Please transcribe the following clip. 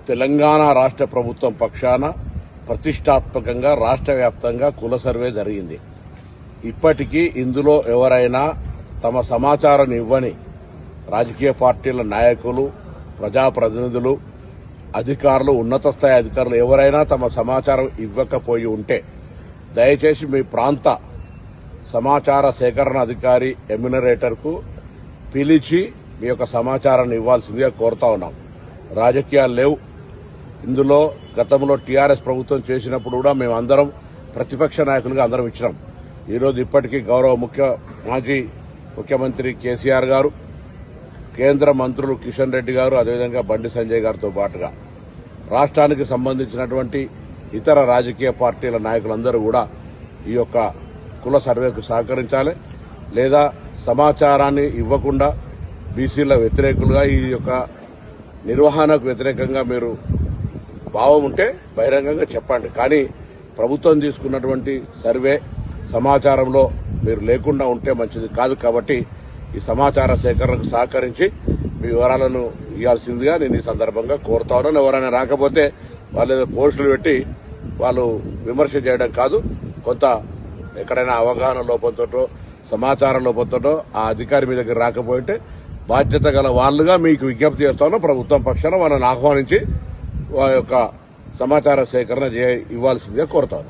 తెలంగాణ రాష్ట్ర ప్రభుత్వం పక్షాన ప్రతిష్టాత్మకంగా రాష్ట్ర వ్యాప్తంగా కుల సర్వే జరిగింది. ఇప్పటికీ ఇందులో ఎవరైనా తమ సమాచారం ఇవ్వని రాజకీయ పార్టీల నాయకులు, ప్రజాప్రతినిధులు, అధికారులు, ఉన్నత స్థాయి అధికారులు ఎవరైనా తమ సమాచారం ఇవ్వకపోయి ఉంటే దయచేసి మీ ప్రాంత సమాచార సేకరణ అధికారి ఎమ్యునరేటర్కు పిలిచి మీ యొక్క సమాచారాన్ని ఇవ్వాల్సిందిగా కోరుతా ఉన్నాం. రాజకీయాలు లేవు ఇందులో. గతంలో టీఆర్ఎస్ ప్రభుత్వం చేసినప్పుడు కూడా మేమందరం ప్రతిపక్ష నాయకులుగా అందరం ఇచ్చినాం. ఈరోజు ఇప్పటికీ గౌరవ మాజీ ముఖ్యమంత్రి కేసీఆర్ గారు, కేంద్ర మంత్రులు కిషన్ రెడ్డి గారు, అదేవిధంగా బండి సంజయ్ గారితో పాటుగా రాష్ట్రానికి సంబంధించినటువంటి ఇతర రాజకీయ పార్టీల నాయకులందరూ కూడా ఈ యొక్క కుల సర్వేకు సహకరించాలి. లేదా సమాచారాన్ని ఇవ్వకుండా బీసీల వ్యతిరేకులుగా ఈ యొక్క నిర్వహణకు వ్యతిరేకంగా మీరు భావం ఉంటే బహిరంగంగా చెప్పండి. కానీ ప్రభుత్వం తీసుకున్నటువంటి సర్వే సమాచారంలో మీరు లేకుండా ఉంటే మంచిది కాదు. కాబట్టి ఈ సమాచార సేకరణకు సహకరించి మీ వివరాలను ఇవ్వాల్సిందిగా నేను ఈ సందర్భంగా కోరుతా ఉన్నాను. ఎవరైనా రాకపోతే వాళ్ళు పోస్టులు పెట్టి వాళ్ళు విమర్శ చేయడం కాదు. కొంత ఎక్కడైనా అవగాహన లోపంతో, సమాచార లోపంతో ఆ అధికారి మీ దగ్గర రాకపోయింటే బాధ్యత గల వాళ్ళుగా మీకు విజ్ఞప్తి చేస్తాను. ప్రభుత్వం పక్షాన వాళ్ళని ఆహ్వానించి వారి యొక్క సమాచార సేకరణ ఇవ్వాల్సిందిగా కోరుతాను.